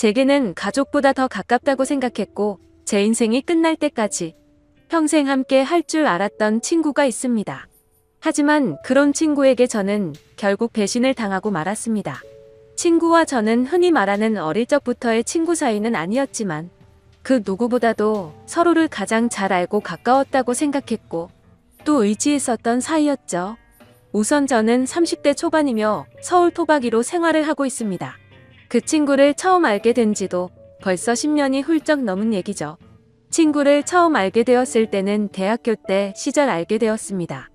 제게는 가족보다 더 가깝다고 생각했고 제 인생이 끝날 때까지 평생 함께 할 줄 알았던 친구가 있습니다. 하지만 그런 친구에게 저는 결국 배신을 당하고 말았습니다. 친구와 저는 흔히 말하는 어릴 적부터의 친구 사이는 아니었지만 그 누구보다도 서로를 가장 잘 알고 가까웠다고 생각했고 또 의지했었던 사이였죠. 우선 저는 30대 초반이며 서울 토박이로 생활을 하고 있습니다. 그 친구를 처음 알게 된 지도 벌써 10년이 훌쩍 넘은 얘기죠. 친구를 처음 알게 되었을 때는 대학교 때 시절 알게 되었습니다.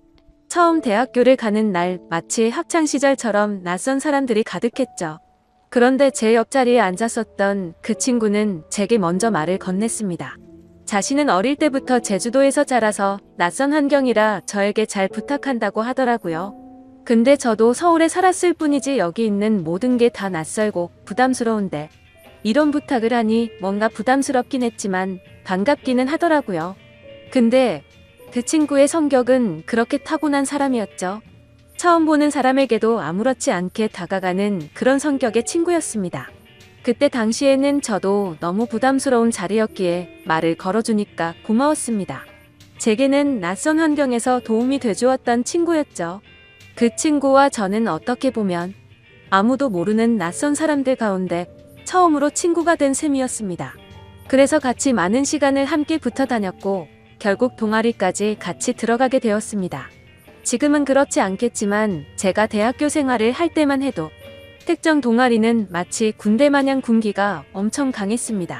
처음 대학교를 가는 날 마치 학창시절처럼 낯선 사람들이 가득했죠. 그런데 제 옆자리에 앉았었던 그 친구는 제게 먼저 말을 건넸습니다. 자신은 어릴 때부터 제주도에서 자라서 낯선 환경이라 저에게 잘 부탁한다고 하더라고요. 근데 저도 서울에 살았을 뿐이지 여기 있는 모든 게 다 낯설고 부담스러운데 이런 부탁을 하니 뭔가 부담스럽긴 했지만 반갑기는 하더라고요. 근데 그 친구의 성격은 그렇게 타고난 사람이었죠. 처음 보는 사람에게도 아무렇지 않게 다가가는 그런 성격의 친구였습니다. 그때 당시에는 저도 너무 부담스러운 자리였기에 말을 걸어주니까 고마웠습니다. 제게는 낯선 환경에서 도움이 돼주었던 친구였죠. 그 친구와 저는 어떻게 보면 아무도 모르는 낯선 사람들 가운데 처음으로 친구가 된 셈이었습니다. 그래서 같이 많은 시간을 함께 붙어 다녔고 결국 동아리까지 같이 들어가게 되었습니다. 지금은 그렇지 않겠지만 제가 대학교 생활을 할 때만 해도 특정 동아리는 마치 군대 마냥 군기가 엄청 강했습니다.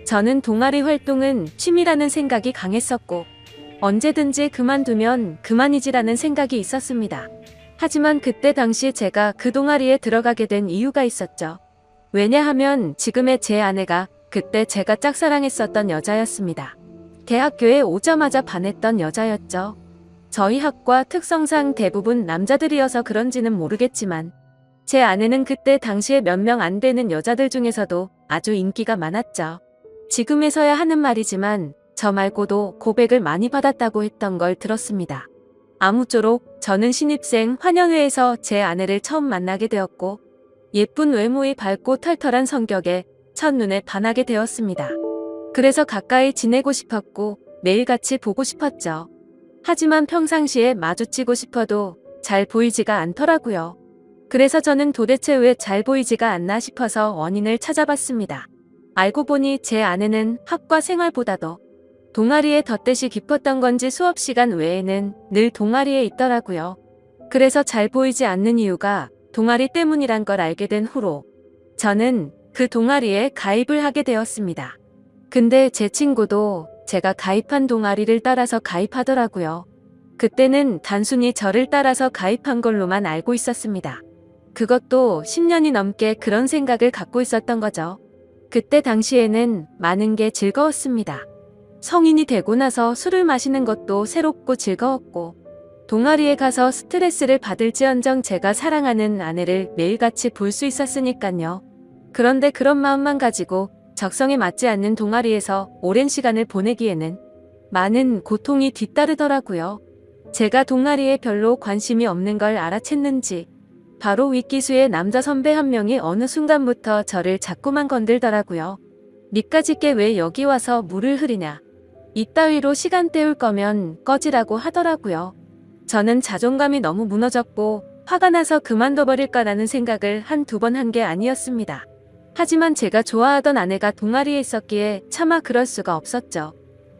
저는 동아리 활동은 취미라는 생각이 강했었고 언제든지 그만두면 그만이지라는 생각이 있었습니다. 하지만 그때 당시 제가 그 동아리에 들어가게 된 이유가 있었죠. 왜냐하면 지금의 제 아내가 그때 제가 짝사랑했었던 여자였습니다. 대학교에 오자마자 반했던 여자였죠. 저희 학과 특성상 대부분 남자들이어서 그런지는 모르겠지만 제 아내는 그때 당시에 몇 명 안 되는 여자들 중에서도 아주 인기가 많았죠. 지금에서야 하는 말이지만 저 말고도 고백을 많이 받았다고 했던 걸 들었습니다. 아무쪼록 저는 신입생 환영회에서 제 아내를 처음 만나게 되었고 예쁜 외모의 밝고 털털한 성격에 첫눈에 반하게 되었습니다. 그래서 가까이 지내고 싶었고 매일같이 보고 싶었죠. 하지만 평상시에 마주치고 싶어도 잘 보이지가 않더라고요. 그래서 저는 도대체 왜 잘 보이지가 않나 싶어서 원인을 찾아봤습니다. 알고 보니 제 아내는 학과 생활보다도 동아리에 덧대시 깊었던 건지 수업 시간 외에는 늘 동아리에 있더라고요. 그래서 잘 보이지 않는 이유가 동아리 때문이란 걸 알게 된 후로 저는 그 동아리에 가입을 하게 되었습니다. 근데 제 친구도 제가 가입한 동아리를 따라서 가입하더라고요. 그때는 단순히 저를 따라서 가입한 걸로만 알고 있었습니다. 그것도 10년이 넘게 그런 생각을 갖고 있었던 거죠. 그때 당시에는 많은 게 즐거웠습니다. 성인이 되고 나서 술을 마시는 것도 새롭고 즐거웠고 동아리에 가서 스트레스를 받을지언정 제가 사랑하는 아내를 매일같이 볼 수 있었으니깐요. 그런데 그런 마음만 가지고 적성에 맞지 않는 동아리에서 오랜 시간을 보내기에는 많은 고통이 뒤따르더라고요. 제가 동아리에 별로 관심이 없는 걸 알아챘는지 바로 윗기수의 남자 선배 한 명이 어느 순간부터 저를 자꾸만 건들더라고요. 니까짓 게 왜 여기 와서 물을 흐리냐. 이따위로 시간 때울 거면 꺼지라고 하더라고요. 저는 자존감이 너무 무너졌고 화가 나서 그만둬버릴까라는 생각을 한두 번 한 게 아니었습니다. 하지만 제가 좋아하던 아내가 동아리에 있었기에 차마 그럴 수가 없었죠.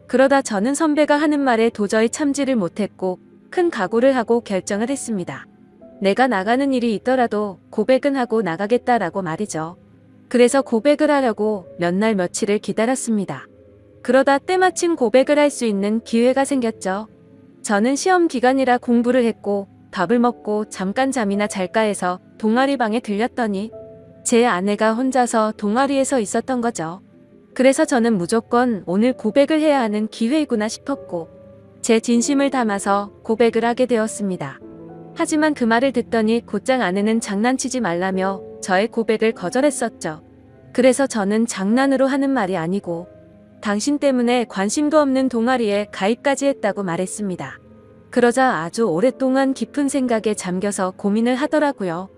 그러다 저는 선배가 하는 말에 도저히 참지를 못했고 큰 각오를 하고 결정을 했습니다. 내가 나가는 일이 있더라도 고백은 하고 나가겠다라고 말이죠. 그래서 고백을 하려고 몇 날 며칠을 기다렸습니다. 그러다 때마침 고백을 할 수 있는 기회가 생겼죠. 저는 시험 기간이라 공부를 했고 밥을 먹고 잠깐 잠이나 잘까 해서 동아리 방에 들렸더니 제 아내가 혼자서 동아리에서 있었던 거죠. 그래서 저는 무조건 오늘 고백을 해야 하는 기회이구나 싶었고 제 진심을 담아서 고백을 하게 되었습니다. 하지만 그 말을 듣더니 곧장 아내는 장난치지 말라며 저의 고백을 거절했었죠. 그래서 저는 장난으로 하는 말이 아니고 당신 때문에 관심도 없는 동아리에 가입까지 했다고 말했습니다. 그러자 아주 오랫동안 깊은 생각에 잠겨서 고민을 하더라고요.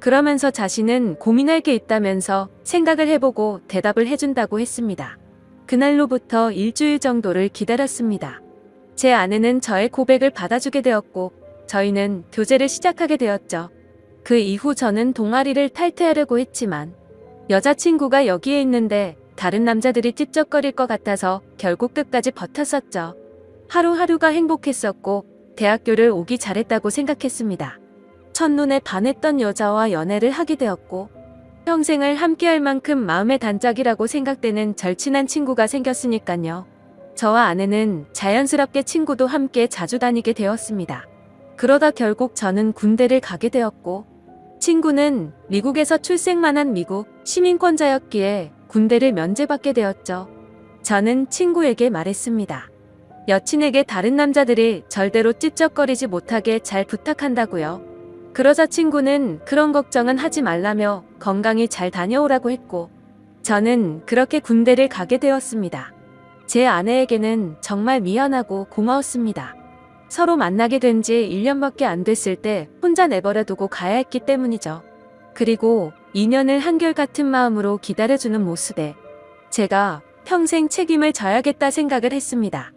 그러면서 자신은 고민할 게 있다면서 생각을 해보고 대답을 해준다고 했습니다. 그날로부터 일주일 정도를 기다렸습니다. 제 아내는 저의 고백을 받아주게 되었고 저희는 교제를 시작하게 되었죠. 그 이후 저는 동아리를 탈퇴하려고 했지만 여자친구가 여기에 있는데 다른 남자들이 찝쩍거릴 것 같아서 결국 끝까지 버텼었죠. 하루하루가 행복했었고 대학교를 오기 잘했다고 생각했습니다. 첫눈에 반했던 여자와 연애를 하게 되었고 평생을 함께할 만큼 마음의 단짝이라고 생각되는 절친한 친구가 생겼으니까요. 저와 아내는 자연스럽게 친구도 함께 자주 다니게 되었습니다. 그러다 결국 저는 군대를 가게 되었고 친구는 미국에서 출생만 한 미국 시민권자였기에 군대를 면제받게 되었죠. 저는 친구에게 말했습니다. 여친에게 다른 남자들이 절대로 찝쩍거리지 못하게 잘 부탁한다고요. 그러자 친구는 그런 걱정은 하지 말라며 건강히 잘 다녀오라고 했고 저는 그렇게 군대를 가게 되었습니다. 제 아내에게는 정말 미안하고 고마웠습니다. 서로 만나게 된 지 1년밖에 안 됐을 때 혼자 내버려두고 가야 했기 때문이죠. 그리고 2년을 한결같은 마음으로 기다려주는 모습에 제가 평생 책임을 져야겠다 생각을 했습니다.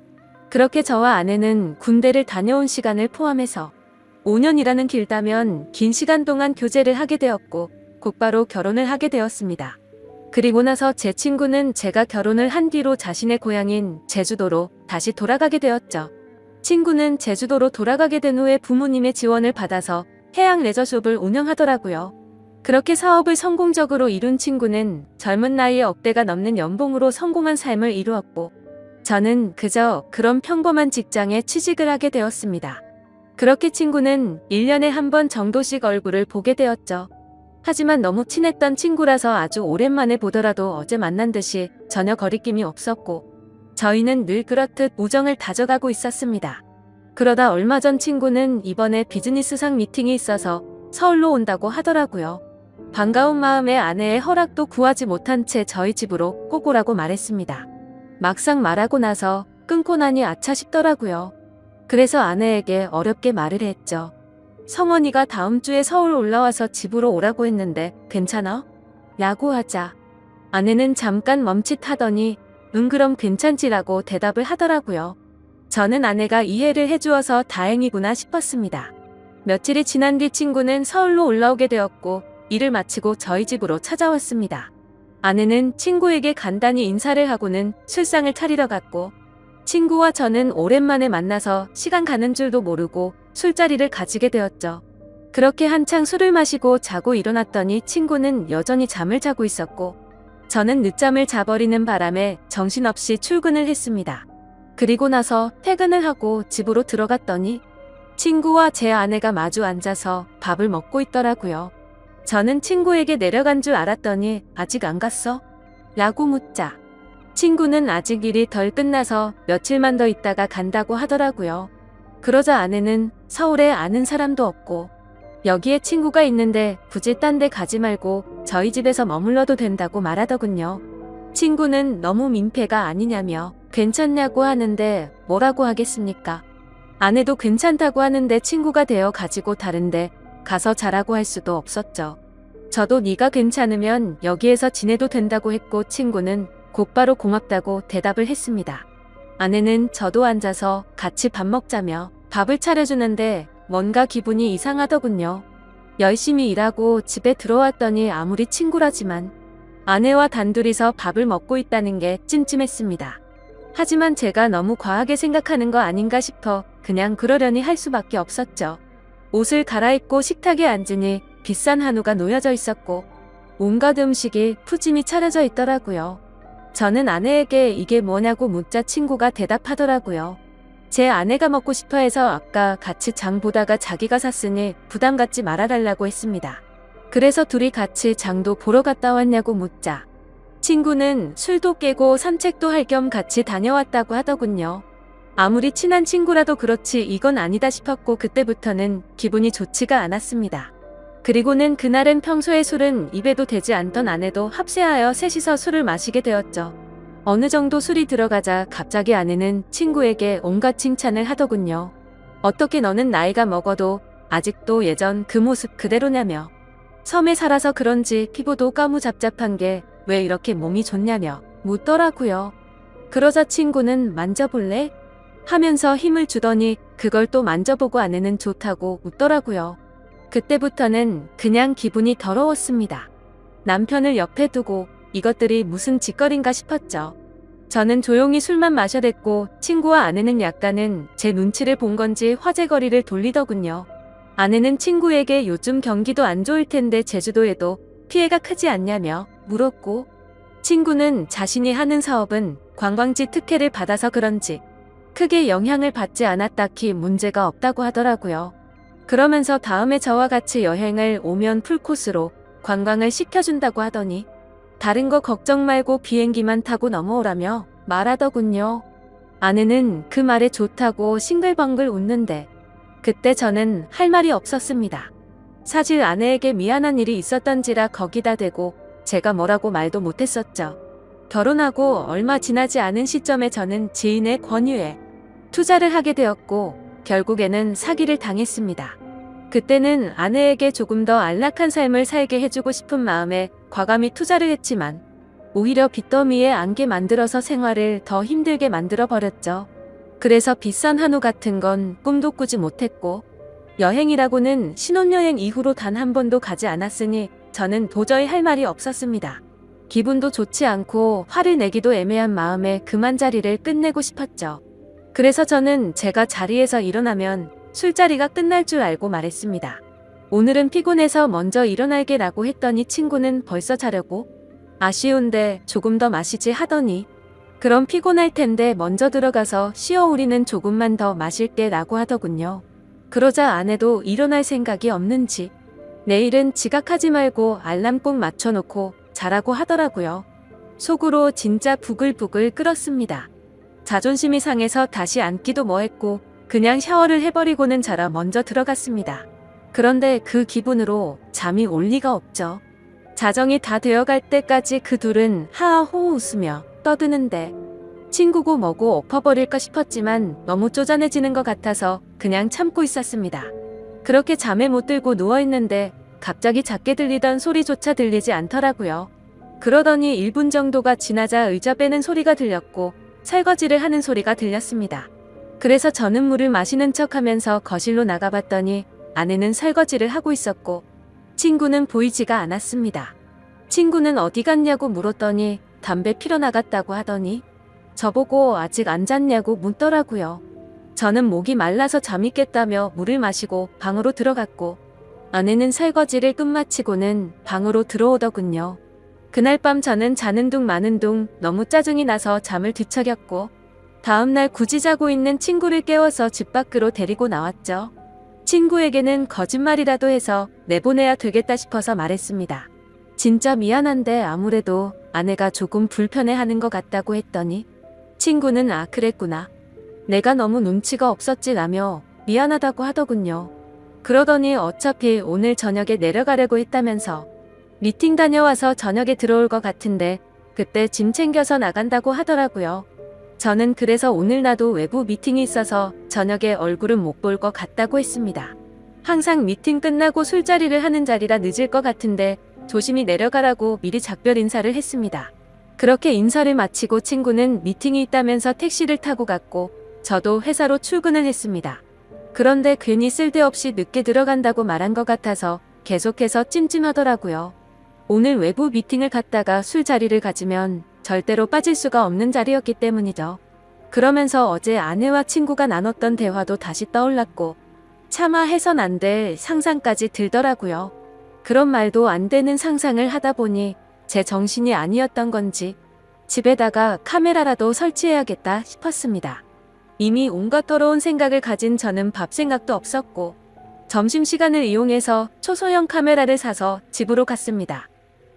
그렇게 저와 아내는 군대를 다녀온 시간을 포함해서 5년이라는 길다면 긴 시간 동안 교제를 하게 되었고 곧바로 결혼을 하게 되었습니다. 그리고 나서 제 친구는 제가 결혼을 한 뒤로 자신의 고향인 제주도로 다시 돌아가게 되었죠. 친구는 제주도로 돌아가게 된 후에 부모님의 지원을 받아서 해양 레저숍을 운영하더라고요. 그렇게 사업을 성공적으로 이룬 친구는 젊은 나이에 억대가 넘는 연봉으로 성공한 삶을 이루었고 저는 그저 그런 평범한 직장에 취직을 하게 되었습니다. 그렇게 친구는 1년에 한 번 정도씩 얼굴을 보게 되었죠. 하지만 너무 친했던 친구라서 아주 오랜만에 보더라도 어제 만난 듯이 전혀 거리낌이 없었고 저희는 늘 그렇듯 우정을 다져가고 있었습니다. 그러다 얼마 전 친구는 이번에 비즈니스상 미팅이 있어서 서울로 온다고 하더라고요. 반가운 마음에 아내의 허락도 구하지 못한 채 저희 집으로 꼭 오라고 말했습니다. 막상 말하고 나서 끊고 나니 아차 싶더라고요. 그래서 아내에게 어렵게 말을 했죠. 성원이가 다음 주에 서울 올라와서 집으로 오라고 했는데 괜찮아? 라고 하자 아내는 잠깐 멈칫하더니 응 그럼 괜찮지라고 대답을 하더라고요. 저는 아내가 이해를 해주어서 다행이구나 싶었습니다. 며칠이 지난 뒤 친구는 서울로 올라오게 되었고 일을 마치고 저희 집으로 찾아왔습니다. 아내는 친구에게 간단히 인사를 하고는 술상을 차리러 갔고 친구와 저는 오랜만에 만나서 시간 가는 줄도 모르고 술자리를 가지게 되었죠. 그렇게 한창 술을 마시고 자고 일어났더니 친구는 여전히 잠을 자고 있었고 저는 늦잠을 자버리는 바람에 정신없이 출근을 했습니다. 그리고 나서 퇴근을 하고 집으로 들어갔더니 친구와 제 아내가 마주 앉아서 밥을 먹고 있더라고요. 저는 친구에게 내려간 줄 알았더니 아직 안 갔어? 라고 묻자 친구는 아직 일이 덜 끝나서 며칠만 더 있다가 간다고 하더라고요. 그러자 아내는 서울에 아는 사람도 없고 여기에 친구가 있는데 굳이 딴 데 가지 말고 저희 집에서 머물러도 된다고 말하더군요. 친구는 너무 민폐가 아니냐며 괜찮냐고 하는데 뭐라고 하겠습니까? 아내도 괜찮다고 하는데 친구가 되어 가지고 다른데 가서 자라고 할 수도 없었죠. 저도 네가 괜찮으면 여기에서 지내도 된다고 했고 친구는 곧바로 고맙다고 대답을 했습니다. 아내는 저도 앉아서 같이 밥 먹자며 밥을 차려주는데 뭔가 기분이 이상하더군요. 열심히 일하고 집에 들어왔더니 아무리 친구라지만 아내와 단둘이서 밥을 먹고 있다는 게 찜찜했습니다. 하지만 제가 너무 과하게 생각하는 거 아닌가 싶어 그냥 그러려니 할 수밖에 없었죠. 옷을 갈아입고 식탁에 앉으니 비싼 한우가 놓여져 있었고 온갖 음식이 푸짐히 차려져 있더라고요. 저는 아내에게 이게 뭐냐고 묻자 친구가 대답하더라고요. 제 아내가 먹고 싶어 해서 아까 같이 장 보다가 자기가 샀으니 부담 갖지 말아달라고 했습니다. 그래서 둘이 같이 장도 보러 갔다 왔냐고 묻자 친구는 술도 깨고 산책도 할 겸 같이 다녀왔다고 하더군요. 아무리 친한 친구라도 그렇지 이건 아니다 싶었고 그때부터는 기분이 좋지가 않았습니다. 그리고는 그날은 평소에 술은 입에도 대지 않던 아내도 합세하여 셋이서 술을 마시게 되었죠. 어느 정도 술이 들어가자 갑자기 아내는 친구에게 온갖 칭찬을 하더군요. 어떻게 너는 나이가 먹어도 아직도 예전 그 모습 그대로냐며 섬에 살아서 그런지 피부도 까무잡잡한 게 왜 이렇게 몸이 좋냐며 묻더라고요. 그러자 친구는 만져볼래? 하면서 힘을 주더니 그걸 또 만져보고 아내는 좋다고 웃더라고요. 그때부터는 그냥 기분이 더러웠습니다. 남편을 옆에 두고 이것들이 무슨 짓거리인가 싶었죠. 저는 조용히 술만 마셔댔고 친구와 아내는 약간은 제 눈치를 본 건지 화제거리를 돌리더군요. 아내는 친구에게 요즘 경기도 안 좋을 텐데 제주도에도 피해가 크지 않냐며 물었고, 친구는 자신이 하는 사업은 관광지 특혜를 받아서 그런지 크게 영향을 받지 않아 딱히 문제가 없다고 하더라고요. 그러면서 다음에 저와 같이 여행을 오면 풀코스로 관광을 시켜준다고 하더니 다른 거 걱정 말고 비행기만 타고 넘어오라며 말하더군요. 아내는 그 말에 좋다고 싱글벙글 웃는데 그때 저는 할 말이 없었습니다. 사실 아내에게 미안한 일이 있었던지라 거기다 대고 제가 뭐라고 말도 못했었죠. 결혼하고 얼마 지나지 않은 시점에 저는 지인의 권유에 투자를 하게 되었고 결국에는 사기를 당했습니다. 그때는 아내에게 조금 더 안락한 삶을 살게 해주고 싶은 마음에 과감히 투자를 했지만 오히려 빚더미에 안게 만들어서 생활을 더 힘들게 만들어 버렸죠. 그래서 비싼 한우 같은 건 꿈도 꾸지 못했고 여행이라고는 신혼여행 이후로 단 한 번도 가지 않았으니 저는 도저히 할 말이 없었습니다. 기분도 좋지 않고 화를 내기도 애매한 마음에 그만 자리를 끝내고 싶었죠. 그래서 저는 제가 자리에서 일어나면 술자리가 끝날 줄 알고 말했습니다. 오늘은 피곤해서 먼저 일어날게라고 했더니 친구는 벌써 자려고 아쉬운데 조금 더 마시지 하더니 그럼 피곤할 텐데 먼저 들어가서 쉬어 우리는 조금만 더 마실게 라고 하더군요. 그러자 아내도 일어날 생각이 없는지 내일은 지각하지 말고 알람 꼭 맞춰놓고 자라고 하더라고요. 속으로 진짜 부글부글 끓었습니다. 자존심이 상해서 다시 앉기도 뭐했고 그냥 샤워를 해버리고는 자라 먼저 들어갔습니다. 그런데 그 기분으로 잠이 올 리가 없죠. 자정이 다 되어갈 때까지 그 둘은 하하호호 웃으며 떠드는데 친구고 뭐고 엎어버릴까 싶었지만 너무 쪼잔해지는 것 같아서 그냥 참고 있었습니다. 그렇게 잠에 못 들고 누워있는데 갑자기 작게 들리던 소리조차 들리지 않더라고요. 그러더니 1분 정도가 지나자 의자 빼는 소리가 들렸고 설거지를 하는 소리가 들렸습니다. 그래서 저는 물을 마시는 척하면서 거실로 나가봤더니 아내는 설거지를 하고 있었고 친구는 보이지가 않았습니다. 친구는 어디 갔냐고 물었더니 담배 피러 나갔다고 하더니 저보고 아직 안 잤냐고 묻더라고요. 저는 목이 말라서 잠이 깼다며 물을 마시고 방으로 들어갔고 아내는 설거지를 끝마치고는 방으로 들어오더군요. 그날 밤 저는 자는 둥 마는 둥 너무 짜증이 나서 잠을 뒤척였고 다음날 굳이 자고 있는 친구를 깨워서 집 밖으로 데리고 나왔죠. 친구에게는 거짓말이라도 해서 내보내야 되겠다 싶어서 말했습니다. 진짜 미안한데 아무래도 아내가 조금 불편해하는 것 같다고 했더니 친구는 아 그랬구나. 내가 너무 눈치가 없었지 라며 미안하다고 하더군요. 그러더니 어차피 오늘 저녁에 내려가려고 했다면서 미팅 다녀와서 저녁에 들어올 것 같은데 그때 짐 챙겨서 나간다고 하더라고요. 저는 그래서 오늘 나도 외부 미팅이 있어서 저녁에 얼굴은 못 볼 것 같다고 했습니다. 항상 미팅 끝나고 술자리를 하는 자리라 늦을 것 같은데 조심히 내려가라고 미리 작별 인사를 했습니다. 그렇게 인사를 마치고 친구는 미팅이 있다면서 택시를 타고 갔고 저도 회사로 출근을 했습니다. 그런데 괜히 쓸데없이 늦게 들어간다고 말한 것 같아서 계속해서 찜찜하더라고요. 오늘 외부 미팅을 갔다가 술자리를 가지면 절대로 빠질 수가 없는 자리였기 때문이죠. 그러면서 어제 아내와 친구가 나눴던 대화도 다시 떠올랐고 차마 해선 안 될 상상까지 들더라고요. 그런 말도 안 되는 상상을 하다 보니 제 정신이 아니었던 건지 집에다가 카메라라도 설치해야겠다 싶었습니다. 이미 온갖 더러운 생각을 가진 저는 밥 생각도 없었고 점심시간을 이용해서 초소형 카메라를 사서 집으로 갔습니다.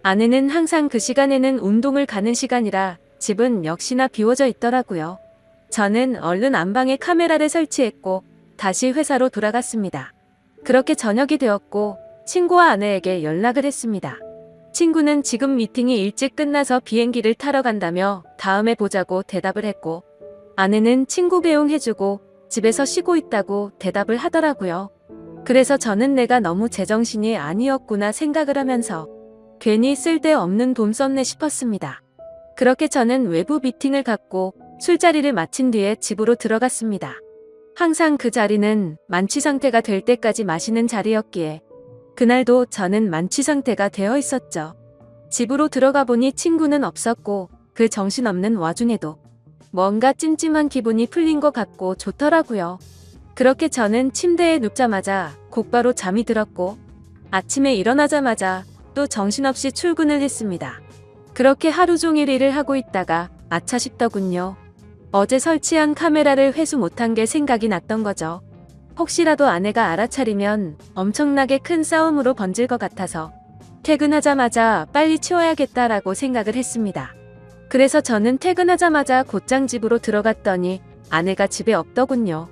아내는 항상 그 시간에는 운동을 가는 시간이라 집은 역시나 비워져 있더라고요. 저는 얼른 안방에 카메라를 설치했고 다시 회사로 돌아갔습니다. 그렇게 저녁이 되었고 친구와 아내에게 연락을 했습니다. 친구는 지금 미팅이 일찍 끝나서 비행기를 타러 간다며 다음에 보자고 대답을 했고 아내는 친구 배웅해주고 집에서 쉬고 있다고 대답을 하더라고요. 그래서 저는 내가 너무 제정신이 아니었구나 생각을 하면서 괜히 쓸데없는 돈 썼네 싶었습니다. 그렇게 저는 외부 미팅을 갖고 술자리를 마친 뒤에 집으로 들어갔습니다. 항상 그 자리는 만취 상태가 될 때까지 마시는 자리였기에 그날도 저는 만취 상태가 되어 있었죠. 집으로 들어가 보니 친구는 없었고 그 정신없는 와중에도 뭔가 찜찜한 기분이 풀린 것 같고 좋더라고요. 그렇게 저는 침대에 눕자마자 곧바로 잠이 들었고 아침에 일어나자마자 또 정신없이 출근을 했습니다. 그렇게 하루 종일 일을 하고 있다가 아차 싶더군요. 어제 설치한 카메라를 회수 못한 게 생각이 났던 거죠. 혹시라도 아내가 알아차리면 엄청나게 큰 싸움으로 번질 것 같아서 퇴근하자마자 빨리 치워야겠다라고 생각을 했습니다. 그래서 저는 퇴근하자마자 곧장 집으로 들어갔더니 아내가 집에 없더군요.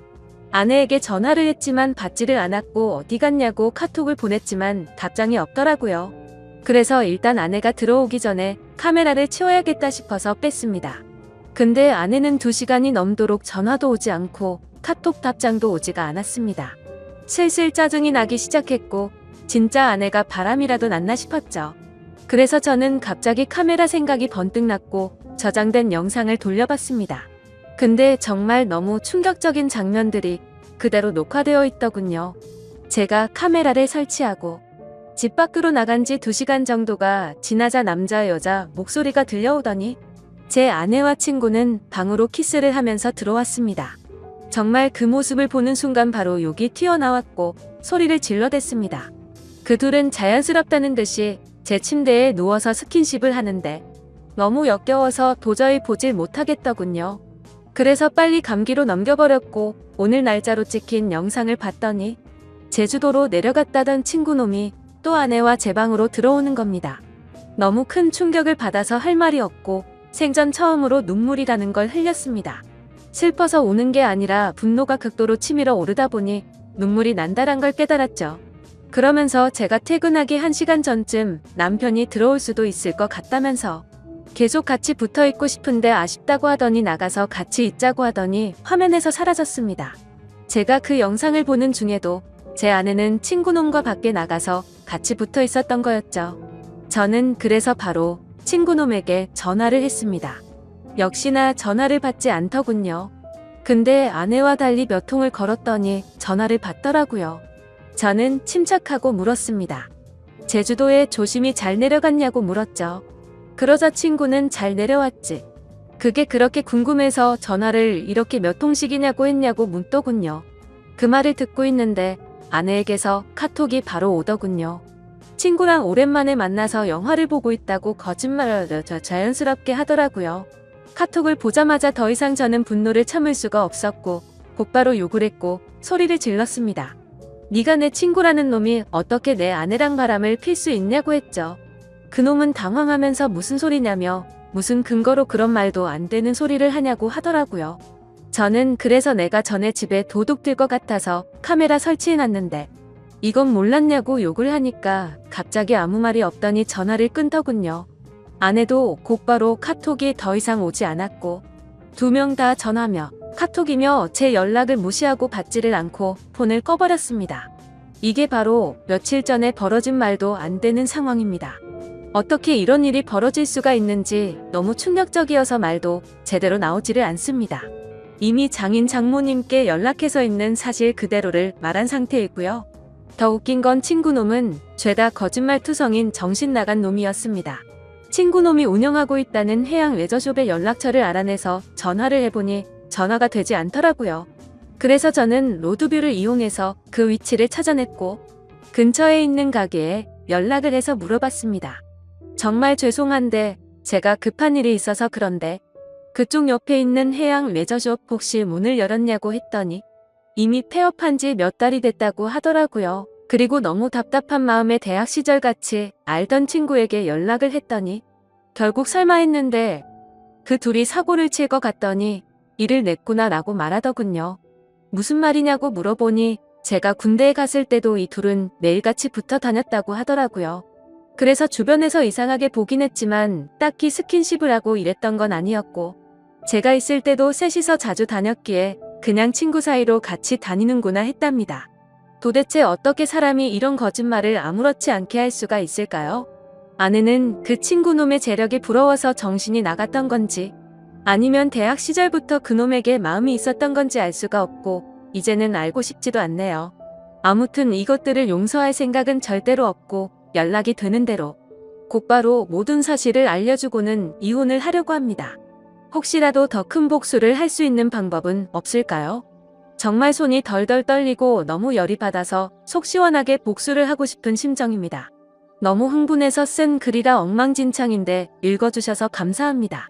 아내에게 전화를 했지만 받지를 않았고 어디 갔냐고 카톡을 보냈지만 답장이 없더라고요. 그래서 일단 아내가 들어오기 전에 카메라를 치워야겠다 싶어서 뺐습니다. 근데 아내는 2시간이 넘도록 전화도 오지 않고 카톡 답장도 오지가 않았습니다. 슬슬 짜증이 나기 시작했고 진짜 아내가 바람이라도 났나 싶었죠. 그래서 저는 갑자기 카메라 생각이 번뜩 났고 저장된 영상을 돌려봤습니다. 근데 정말 너무 충격적인 장면들이 그대로 녹화되어 있더군요. 제가 카메라를 설치하고 집 밖으로 나간 지 2시간 정도가 지나자 남자 여자 목소리가 들려오더니 제 아내와 친구는 방으로 키스를 하면서 들어왔습니다. 정말 그 모습을 보는 순간 바로 욕이 튀어나왔고 소리를 질러댔습니다. 그 둘은 자연스럽다는 듯이 제 침대에 누워서 스킨십을 하는데 너무 역겨워서 도저히 보질 못하겠더군요. 그래서 빨리 감기로 넘겨버렸고 오늘 날짜로 찍힌 영상을 봤더니 제주도로 내려갔다던 친구놈이 또 아내와 제 방으로 들어오는 겁니다. 너무 큰 충격을 받아서 할 말이 없고 생전 처음으로 눈물이라는 걸 흘렸습니다. 슬퍼서 우는 게 아니라 분노가 극도로 치밀어 오르다 보니 눈물이 난다란 걸 깨달았죠. 그러면서 제가 퇴근하기 1시간 전쯤 남편이 들어올 수도 있을 것 같다면서 계속 같이 붙어 있고 싶은데 아쉽다고 하더니 나가서 같이 있자고 하더니 화면에서 사라졌습니다. 제가 그 영상을 보는 중에도 제 아내는 친구놈과 밖에 나가서 같이 붙어 있었던 거였죠. 저는 그래서 바로 친구놈에게 전화를 했습니다. 역시나 전화를 받지 않더군요. 근데 아내와 달리 몇 통을 걸었더니 전화를 받더라고요. 저는 침착하고 물었습니다. 제주도에 조심히 잘 내려갔냐고 물었죠. 그러자 친구는 잘 내려왔지. 그게 그렇게 궁금해서 전화를 이렇게 몇 통씩이냐고 했냐고 묻더군요. 그 말을 듣고 있는데 아내에게서 카톡이 바로 오더군요. 친구랑 오랜만에 만나서 영화를 보고 있다고 거짓말을 자연스럽게 하더라고요. 카톡을 보자마자 더 이상 저는 분노를 참을 수가 없었고 곧바로 욕을 했고 소리를 질렀습니다. 네가 내 친구라는 놈이 어떻게 내 아내랑 바람을 필 수 있냐고 했죠. 그놈은 당황하면서 무슨 소리냐며 무슨 근거로 그런 말도 안 되는 소리를 하냐고 하더라고요. 저는 그래서 내가 전에 집에 도둑 들 것 같아서 카메라 설치해놨는데 이건 몰랐냐고 욕을 하니까 갑자기 아무 말이 없더니 전화를 끊더군요. 아내도 곧바로 카톡이 더 이상 오지 않았고 2명 다 전화며 카톡이며 제 연락을 무시하고 받지를 않고 폰을 꺼버렸습니다. 이게 바로 며칠 전에 벌어진 말도 안 되는 상황입니다. 어떻게 이런 일이 벌어질 수가 있는지 너무 충격적이어서 말도 제대로 나오지를 않습니다. 이미 장인 장모님께 연락해서 있는 사실 그대로를 말한 상태이고요. 더 웃긴 건 친구놈은 죄다 거짓말투성인 정신 나간 놈이었습니다. 친구놈이 운영하고 있다는 해양 레저숍의 연락처를 알아내서 전화를 해보니 전화가 되지 않더라고요. 그래서 저는 로드뷰를 이용해서 그 위치를 찾아냈고 근처에 있는 가게에 연락을 해서 물어봤습니다. 정말 죄송한데 제가 급한 일이 있어서 그런데 그쪽 옆에 있는 해양 레저숍 혹시 문을 열었냐고 했더니 이미 폐업한 지 몇 달이 됐다고 하더라고요. 그리고 너무 답답한 마음에 대학 시절 같이 알던 친구에게 연락을 했더니 결국 설마 했는데 그 둘이 사고를 칠 것 같더니 일을 냈구나 라고 말하더군요. 무슨 말이냐고 물어보니 제가 군대에 갔을 때도 이 둘은 매일같이 붙어 다녔다고 하더라고요. 그래서 주변에서 이상하게 보긴 했지만 딱히 스킨십을 하고 이랬던 건 아니었고 제가 있을 때도 셋이서 자주 다녔기에 그냥 친구 사이로 같이 다니는구나 했답니다. 도대체 어떻게 사람이 이런 거짓말을 아무렇지 않게 할 수가 있을까요? 아내는 그 친구놈의 재력이 부러워서 정신이 나갔던 건지, 아니면 대학 시절부터 그놈에게 마음이 있었던 건지 알 수가 없고, 이제는 알고 싶지도 않네요. 아무튼 이것들을 용서할 생각은 절대로 없고, 연락이 되는 대로 곧바로 모든 사실을 알려주고는 이혼을 하려고 합니다. 혹시라도 더 큰 복수를 할 수 있는 방법은 없을까요? 정말 손이 덜덜 떨리고 너무 열이 받아서 속 시원하게 복수를 하고 싶은 심정입니다. 너무 흥분해서 쓴 글이라 엉망진창인데 읽어주셔서 감사합니다.